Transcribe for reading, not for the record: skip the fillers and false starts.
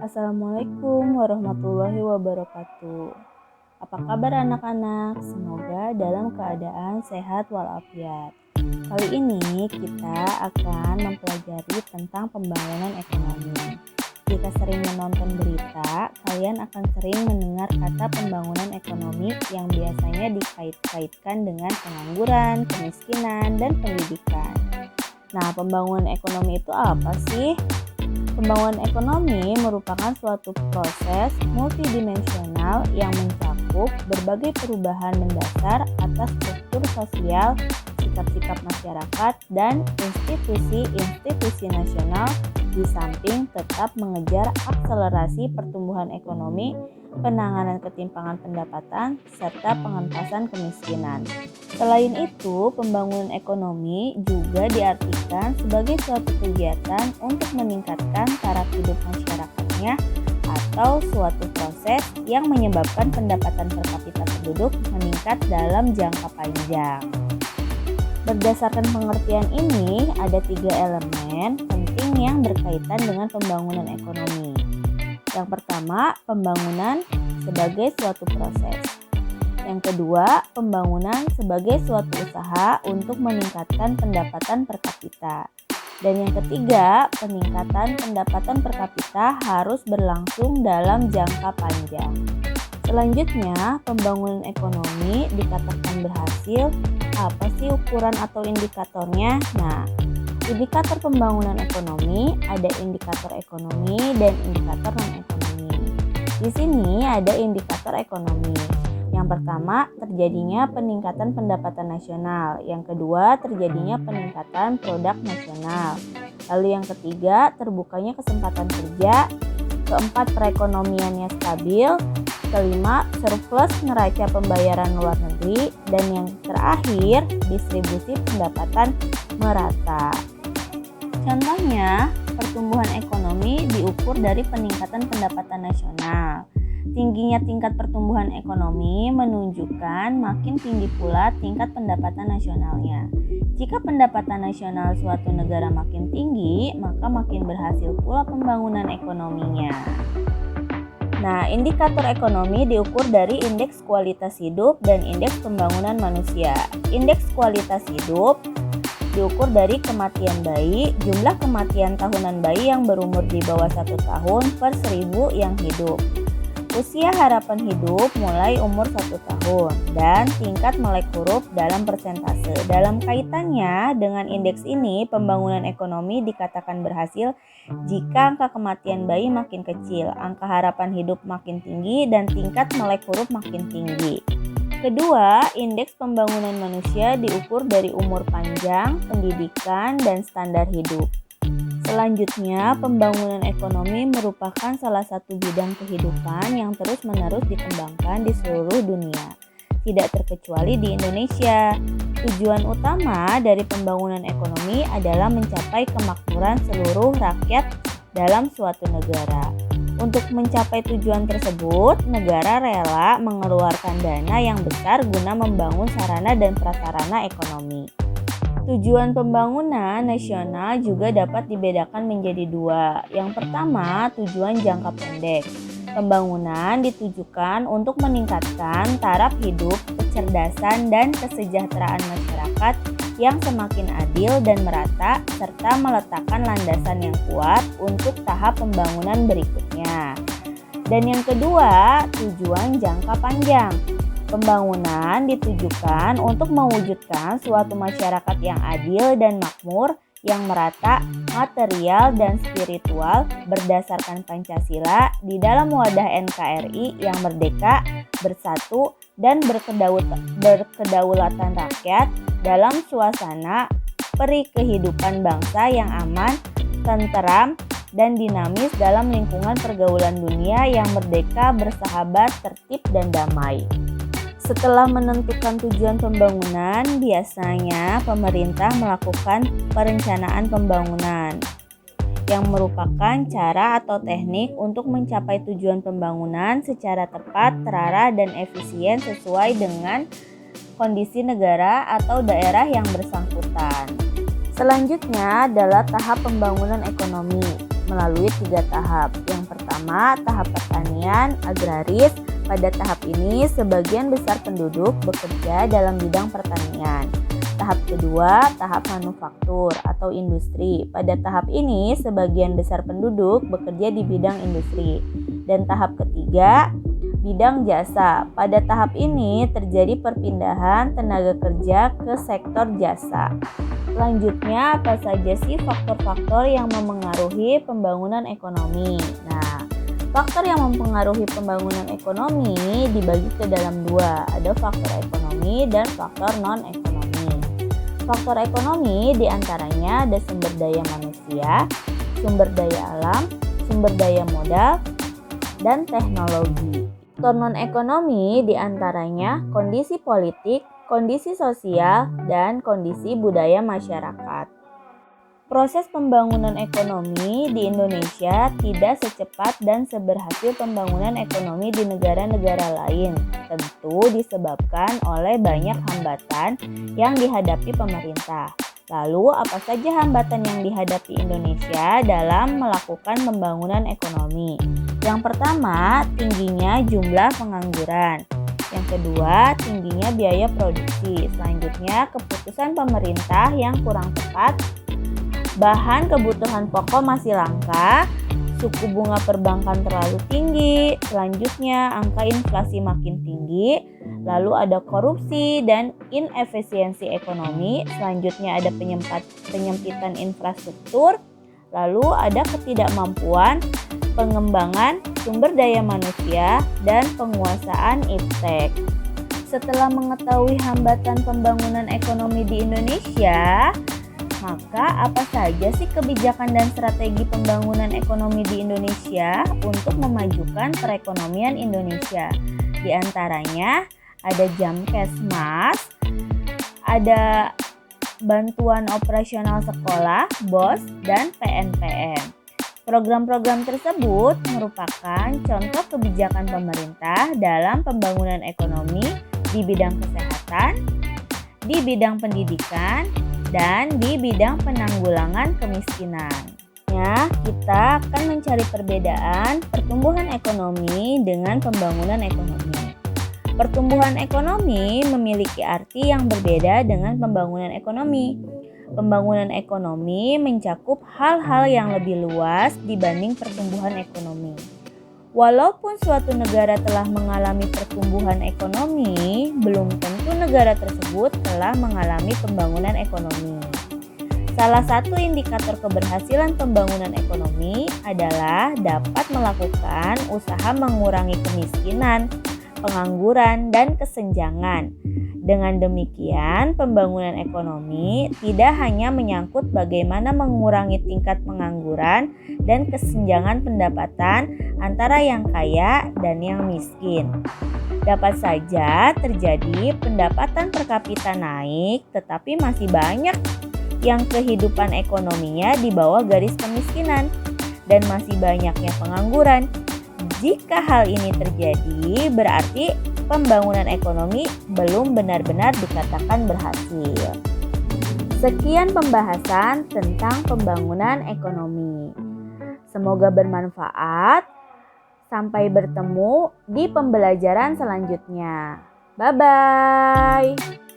Assalamualaikum warahmatullahi wabarakatuh. Apa kabar anak-anak? Semoga dalam keadaan sehat walafiat. Kali ini kita akan mempelajari tentang pembangunan ekonomi. Jika sering menonton berita, kalian akan sering mendengar kata pembangunan ekonomi yang biasanya dikait-kaitkan dengan pengangguran, kemiskinan, dan pendidikan. Nah, pembangunan ekonomi itu apa sih? Pembangunan ekonomi merupakan suatu proses multidimensional yang mencakup berbagai perubahan mendasar atas struktur sosial, sikap-sikap masyarakat, dan institusi-institusi nasional, di samping tetap mengejar akselerasi pertumbuhan ekonomi, penanganan ketimpangan pendapatan, serta pengentasan kemiskinan. Selain itu, pembangunan ekonomi juga diartikan sebagai suatu kegiatan untuk meningkatkan taraf hidup masyarakatnya atau suatu proses yang menyebabkan pendapatan per kapita penduduk meningkat dalam jangka panjang. Berdasarkan pengertian ini, ada 3 elemen penting yang berkaitan dengan pembangunan ekonomi. Yang pertama, pembangunan sebagai suatu proses. Yang kedua, pembangunan sebagai suatu usaha untuk meningkatkan pendapatan per kapita. Dan yang ketiga, peningkatan pendapatan per kapita harus berlangsung dalam jangka panjang. Selanjutnya, pembangunan ekonomi dikatakan berhasil. Apa sih ukuran atau indikatornya? Nah, indikator pembangunan ekonomi ada indikator ekonomi dan indikator non-ekonomi. Di sini ada indikator ekonomi. Yang pertama, terjadinya peningkatan pendapatan nasional. Yang kedua, terjadinya peningkatan produk nasional. Lalu yang ketiga, terbukanya kesempatan kerja. Keempat, perekonomiannya stabil. Kelima, surplus neraca pembayaran luar negeri. Dan yang terakhir, distribusi pendapatan merata. Contohnya, pertumbuhan ekonomi diukur dari peningkatan pendapatan nasional. Tingginya tingkat pertumbuhan ekonomi menunjukkan makin tinggi pula tingkat pendapatan nasionalnya. Jika pendapatan nasional suatu negara makin tinggi, maka makin berhasil pula pembangunan ekonominya. Nah, indikator ekonomi diukur dari indeks kualitas hidup dan indeks pembangunan manusia. Indeks kualitas hidup diukur dari kematian bayi, jumlah kematian tahunan bayi yang berumur di bawah 1 tahun per 1000 yang hidup. Usia harapan hidup mulai umur 1 tahun dan tingkat melek huruf dalam persentase. Dalam kaitannya dengan indeks ini, pembangunan ekonomi dikatakan berhasil jika angka kematian bayi makin kecil, angka harapan hidup makin tinggi, dan tingkat melek huruf makin tinggi. Kedua, indeks pembangunan manusia diukur dari umur panjang, pendidikan, dan standar hidup. Selanjutnya, pembangunan ekonomi merupakan salah satu bidang kehidupan yang terus-menerus dikembangkan di seluruh dunia, tidak terkecuali di Indonesia. Tujuan utama dari pembangunan ekonomi adalah mencapai kemakmuran seluruh rakyat dalam suatu negara. Untuk mencapai tujuan tersebut, negara rela mengeluarkan dana yang besar guna membangun sarana dan prasarana ekonomi. Tujuan pembangunan nasional juga dapat dibedakan menjadi 2. Yang pertama, tujuan jangka pendek. Pembangunan ditujukan untuk meningkatkan taraf hidup, kecerdasan, dan kesejahteraan masyarakat yang semakin adil dan merata, serta meletakkan landasan yang kuat untuk tahap pembangunan berikutnya. Dan yang kedua, tujuan jangka panjang. Pembangunan ditujukan untuk mewujudkan suatu masyarakat yang adil dan makmur, yang merata, material, dan spiritual berdasarkan Pancasila di dalam wadah NKRI yang merdeka, bersatu, dan berkedaulatan rakyat dalam suasana peri kehidupan bangsa yang aman, tenteram, dan dinamis dalam lingkungan pergaulan dunia yang merdeka, bersahabat, tertib, dan damai. Setelah menentukan tujuan pembangunan, biasanya pemerintah melakukan perencanaan pembangunan yang merupakan cara atau teknik untuk mencapai tujuan pembangunan secara tepat, terarah, dan efisien sesuai dengan kondisi negara atau daerah yang bersangkutan. Selanjutnya adalah tahap pembangunan ekonomi. melalui 3 tahap. Yang pertama, tahap pertanian agraris. Pada tahap ini, sebagian besar penduduk bekerja dalam bidang pertanian. Tahap kedua, tahap manufaktur atau industri. Pada tahap ini, sebagian besar penduduk bekerja di bidang industri. Dan tahap ketiga, bidang jasa. Pada tahap ini terjadi perpindahan tenaga kerja ke sektor jasa. Selanjutnya, apa saja sih faktor-faktor yang memengaruhi pembangunan ekonomi? Nah, faktor yang mempengaruhi pembangunan ekonomi dibagi ke dalam dua. Ada faktor ekonomi dan faktor non-ekonomi. Faktor ekonomi diantaranya ada sumber daya manusia, sumber daya alam, sumber daya modal, dan teknologi. Faktor non-ekonomi diantaranya kondisi politik, kondisi sosial, dan kondisi budaya masyarakat. Proses pembangunan ekonomi di Indonesia tidak secepat dan seberhasil pembangunan ekonomi di negara-negara lain. Tentu disebabkan oleh banyak hambatan yang dihadapi pemerintah. Lalu, apa saja hambatan yang dihadapi Indonesia dalam melakukan pembangunan ekonomi? Yang pertama, tingginya jumlah pengangguran. Yang kedua, tingginya biaya produksi. Selanjutnya, keputusan pemerintah yang kurang tepat. Bahan kebutuhan pokok masih langka, suku bunga perbankan terlalu tinggi, selanjutnya angka inflasi makin tinggi, lalu ada korupsi dan inefisiensi ekonomi, selanjutnya ada penyempitan infrastruktur, lalu ada ketidakmampuan pengembangan sumber daya manusia dan penguasaan iptek. Setelah mengetahui hambatan pembangunan ekonomi di Indonesia, maka apa saja sih kebijakan dan strategi pembangunan ekonomi di Indonesia untuk memajukan perekonomian Indonesia? Di antaranya ada Jamkesmas, ada bantuan operasional sekolah, BOS, dan PNPM. Program-program tersebut merupakan contoh kebijakan pemerintah dalam pembangunan ekonomi di bidang kesehatan, di bidang pendidikan, dan di bidang penanggulangan kemiskinan. Ya, kita akan mencari perbedaan pertumbuhan ekonomi dengan pembangunan ekonomi. Pertumbuhan ekonomi memiliki arti yang berbeda dengan pembangunan ekonomi. Pembangunan ekonomi mencakup hal-hal yang lebih luas dibanding pertumbuhan ekonomi. Walaupun suatu negara telah mengalami pertumbuhan ekonomi, belum tentu negara tersebut telah mengalami pembangunan ekonomi. Salah satu indikator keberhasilan pembangunan ekonomi adalah dapat melakukan usaha mengurangi kemiskinan, pengangguran, dan kesenjangan. Dengan demikian, pembangunan ekonomi tidak hanya menyangkut bagaimana mengurangi tingkat pengangguran dan kesenjangan pendapatan antara yang kaya dan yang miskin. Dapat saja terjadi pendapatan per kapita naik, tetapi masih banyak yang kehidupan ekonominya di bawah garis kemiskinan dan masih banyaknya pengangguran. Jika hal ini terjadi, berarti pembangunan ekonomi belum benar-benar dikatakan berhasil. Sekian pembahasan tentang pembangunan ekonomi. Semoga bermanfaat. Sampai bertemu di pembelajaran selanjutnya. Bye-bye.